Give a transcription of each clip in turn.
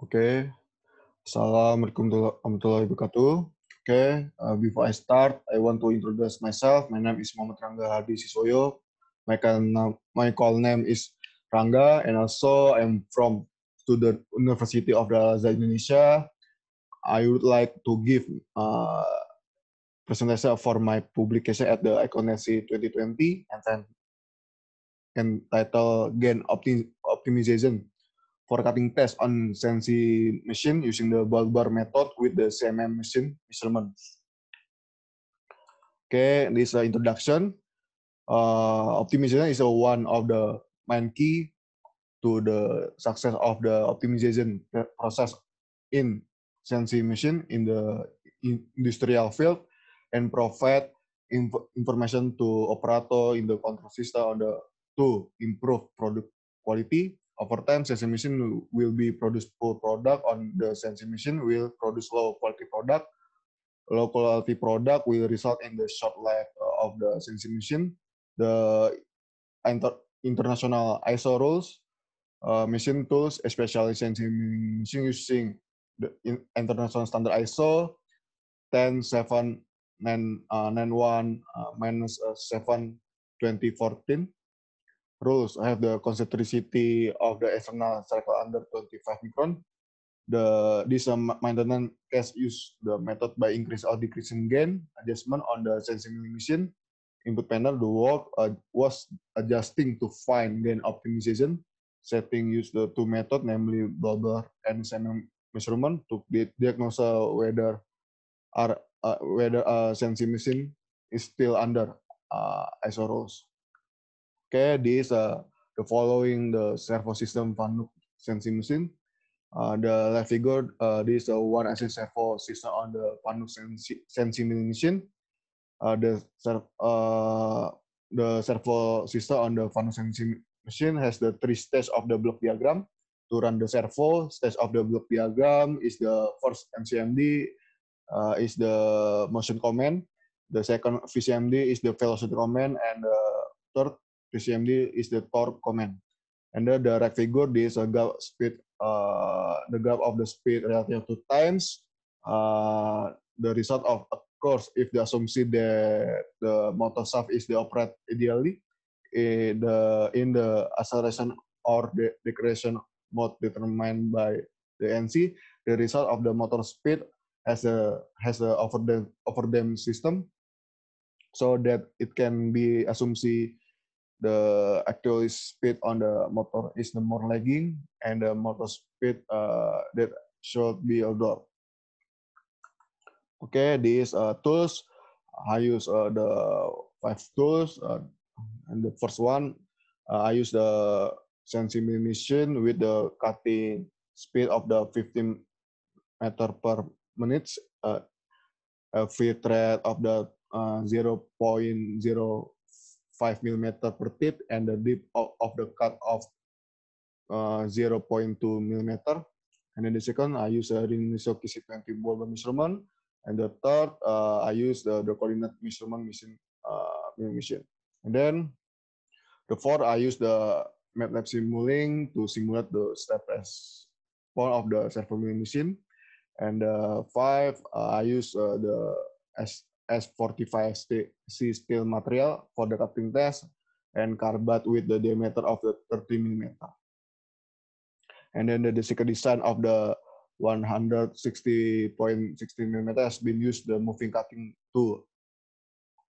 Okay. Assalamualaikum warahmatullahi wabarakatuh. Okay. Before I start, I want to introduce myself. My name is Muhammad Rangga Hadi Sisoyo. My call name is Rangga, and also I'm from Student University of Al Azhar Indonesia. I would like to give presentation for my publication at the Econacy 2020 and then entitled Gain Optimization for cutting test on Sensi machine using the Bulbar method with the CMM machine measurement. Okay, this introduction. Optimization is one of the main key to the success of the optimization process in Sensi machine in the industrial field and provide information to operator in the control system to improve product quality. Over time, Sensi machine will be produce poor product on the Sensi machine will produce low quality product. Low quality product will result in the short life of the Sensi machine. The international ISO rules, machine tools, especially Sensi machine using the international standard ISO 107-7 rules have the concentricity of the external cycle under 25 micron. This maintenance case use the method by increase or decreasing gain adjustment on the sensing machine. Input panel, the work was adjusting to find gain optimization. Setting use the two method, namely Bulbar and CMM measurement to diagnose whether sensing machine is still under ISO rules. Okay, this the following the servo system FANUC sensing machine. The left figure, this is one axis servo system on the FANUC sensing machine. The servo system on the FANUC sensing machine has the three stages of the block diagram. To run the servo, stage of the block diagram is the first MCMD, is the motion command. The second VCMD is the velocity command, and the third VCMD is the torque command. And the right figure, this graph speed, the graph of the speed relative to times. The result of course if the assumption that the motor shaft is the operate ideally in the acceleration or the deceleration mode determined by the NC, the result of the motor speed has a overdamp system, so that it can be assumption the actual speed on the motor is the more lagging and the motor speed that should be outdoor. Okay, these tools, I use the 5 tools, and the first one, I use the sensing machine with the cutting speed of the 15 meter per minute, every thread of the 0.05 millimeter per tip, and the depth of the cut of 0.2 millimeter. And then the second, I use a Riniso KC20 Bulbar measurement. And the third, I use the coordinate measurement machine. And then the fourth, I use the MATLAB Simulink to simulate the step response of the servo milling machine. And five, I use the S45C steel material for the cutting test and carbide with the diameter of the 30 millimeter. And then the second design of the 160.16 mm has been used the moving cutting tool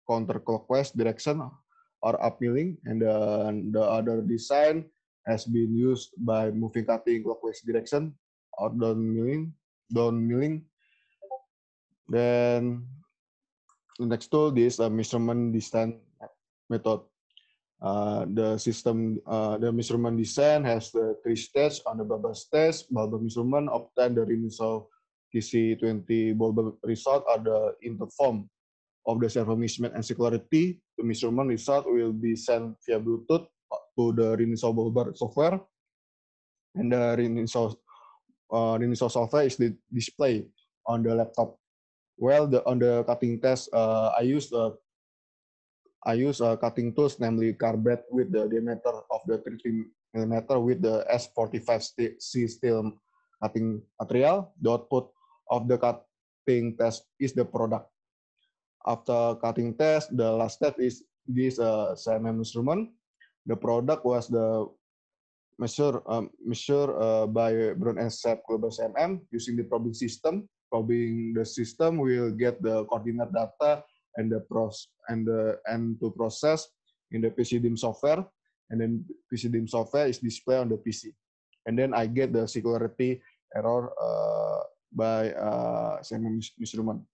counterclockwise direction or up milling, and the other design has been used by moving cutting clockwise direction or down milling. Then the next tool is a measurement design method. The measurement design has the 3 stages. On the Bulbar stage, Bulbar measurement obtain the Riniso KC20 Bulbar result are the interform of the servo measurement and security. The measurement result will be sent via Bluetooth to the Riniso Bulbar software, and the Riniso software is displayed on the laptop. Well, on the cutting test, I use cutting tools, namely carbide with the diameter of the 30 mm with the S45C steel cutting material. The output of the cutting test is the product. After cutting test, the last step is this CMM instrument. The product was the measure by Brown and Sharp Global CMM using the probing system. Probing the system will get the coordinate data and to process in the PCDIM software, and then PCDIM software is displayed on the PC, and then I get the security error by CMM instrument.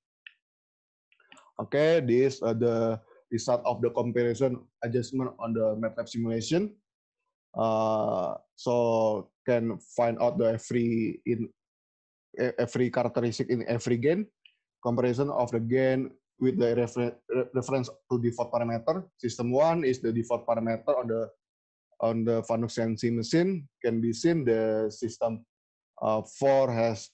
Okay, this the result of the comparison adjustment on the MATLAB simulation. So can find out the every characteristic in every gain, comparison of the gain with the reference to default parameter. System 1 is the default parameter on the Fanuc CNC machine. Can be seen the system 4 has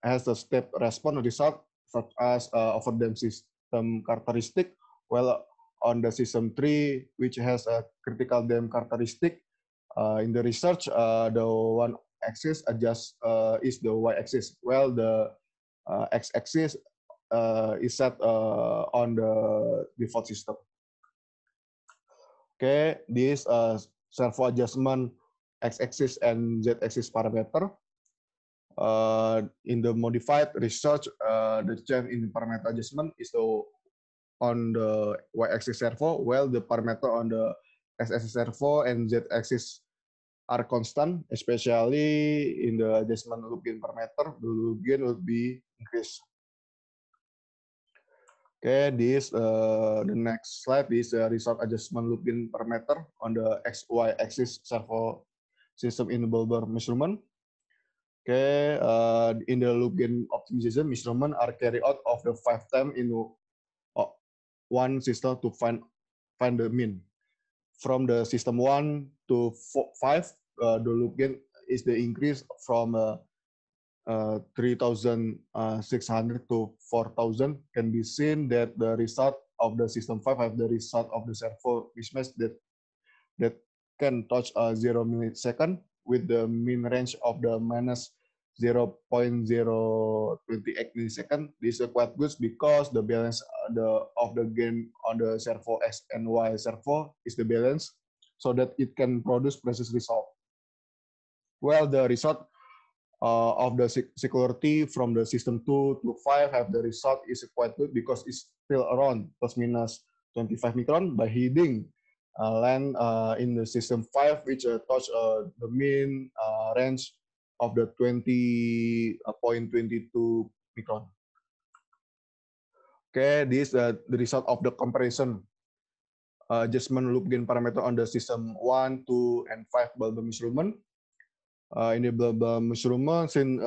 the step response result such as overdamp system characteristic, while on the system 3, which has a critical damp characteristic, in the research, the one axis is the y-axis, while the x-axis is set on the default system. Okay, this servo adjustment x-axis and z-axis parameter. In the modified research, the change in parameter adjustment is on the y-axis servo, while the parameter on the x-axis servo and z-axis are constant, especially in the adjustment loop gain parameter. The loop gain will be increased. Okay, this the next slide is the result adjustment loop gain parameter on the x-y axis servo system in Bulber measurement. Okay, in the loop gain optimization, measurement are carried out of the 5 times in one system to find the mean. From the system 1 to 5, the loop gain is the increase from 3,600 to 4,000. Can be seen that the result of the system 5 have the result of the servo mismatch that can touch 0 millisecond with the mean range of the minus 0.028 millisecond. This is quite good because the balance of the gain on the servo X and Y servo is the balance, so that it can produce precise result. Well, the result of the security from the system 2 to 5 have the result is quite good because it's still around plus minus 25 micron by hitting land in the system 5, which touch the mean range of the 20.22 micron. Okay, this the result of the comparison adjustment loop gain parameter on the system 1, 2, and 5 Bulber measurement. In the Bulber measurement, seen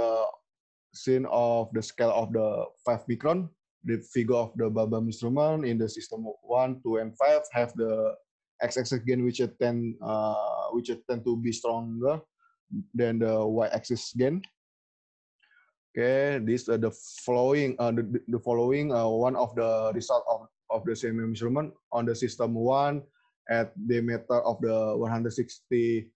of the scale of the 5 micron, the figure of the Bulber measurement in the system 1, 2, and 5 have the x-axis gain which tend to be stronger than the y-axis gain. Okay, this the following one of the result of the CMM measurement on the system 1 at diameter of the 160.16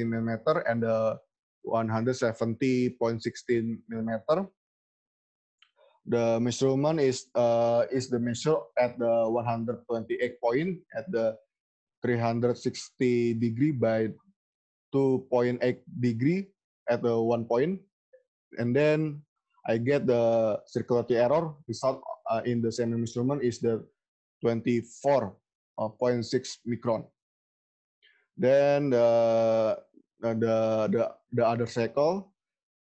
millimeter and the 170.16 millimeter. The measurement is the measure at the 128 point at the 360 degree by 2.8 degree at the 1 point, and then I get the circularity error result in the CMM instrument is the 24.6 micron. Then the other cycle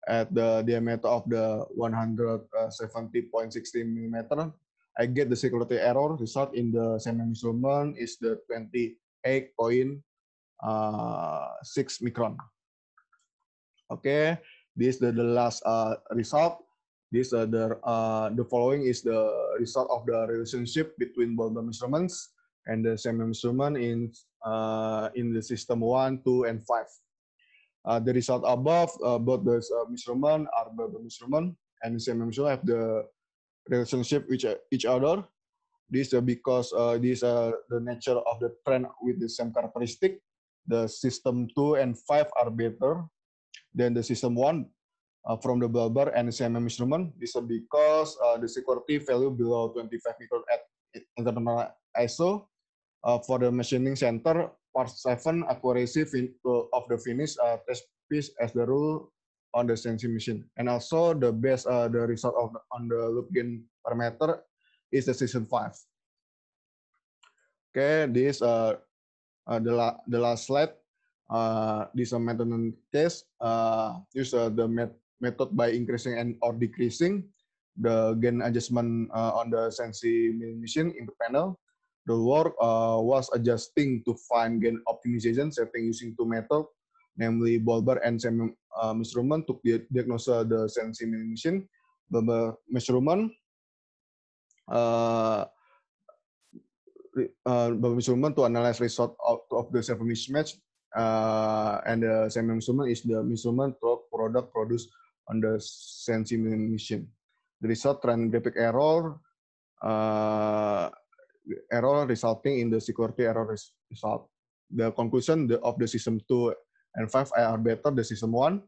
at the diameter of the 170.16 millimeter, I get the circularity error result in the CMM instrument is the 28.6 micron. Okay, this is the last result. This the following is the result of the relationship between Bulber measurements and the CMM instrument in the system 1, 2, and 5. The result above, both the measurement are Bulber measurement and CMM measurement have the relationship with each other. This because this the nature of the trend with the same characteristic. The system 2 and 5 are better than the system 1 from the bell bar and CMM instrument. This is because the security value below 25 micron at internal ISO. For the machining center, part 7 accuracy of the finish test piece as the rule on the CNC machine. And also the best the result of on the loop gain parameter is the season 5. Okay, this the last slide. This a maintenance case. Use the method by increasing and or decreasing the gain adjustment on the CNC milling machine in the panel. The work was adjusting to find gain optimization setting using two methods, namely ball bar and CMM measurement to diagnose the CNC milling machine. The measurement measurement to analyze result of the servo mismatch, and the same measurement is the measurement of product produced on the CNC milling machine. The result trend graphic error, error resulting in the security error result. The conclusion of the system 2 and 5 are better the system 1.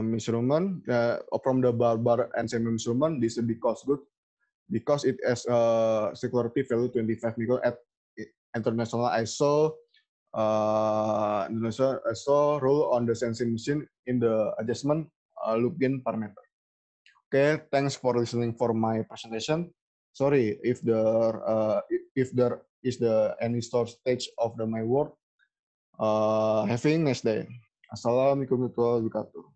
Measurement from the bar and same measurement, this is because it has a security value 25 micron at international ISO rule on the sensing machine in the adjustment loop gain parameter. Okay, thanks for listening for my presentation. Sorry if there is any stage of my work. Having a nice day. Assalamualaikum warahmatullahi wabarakatuh.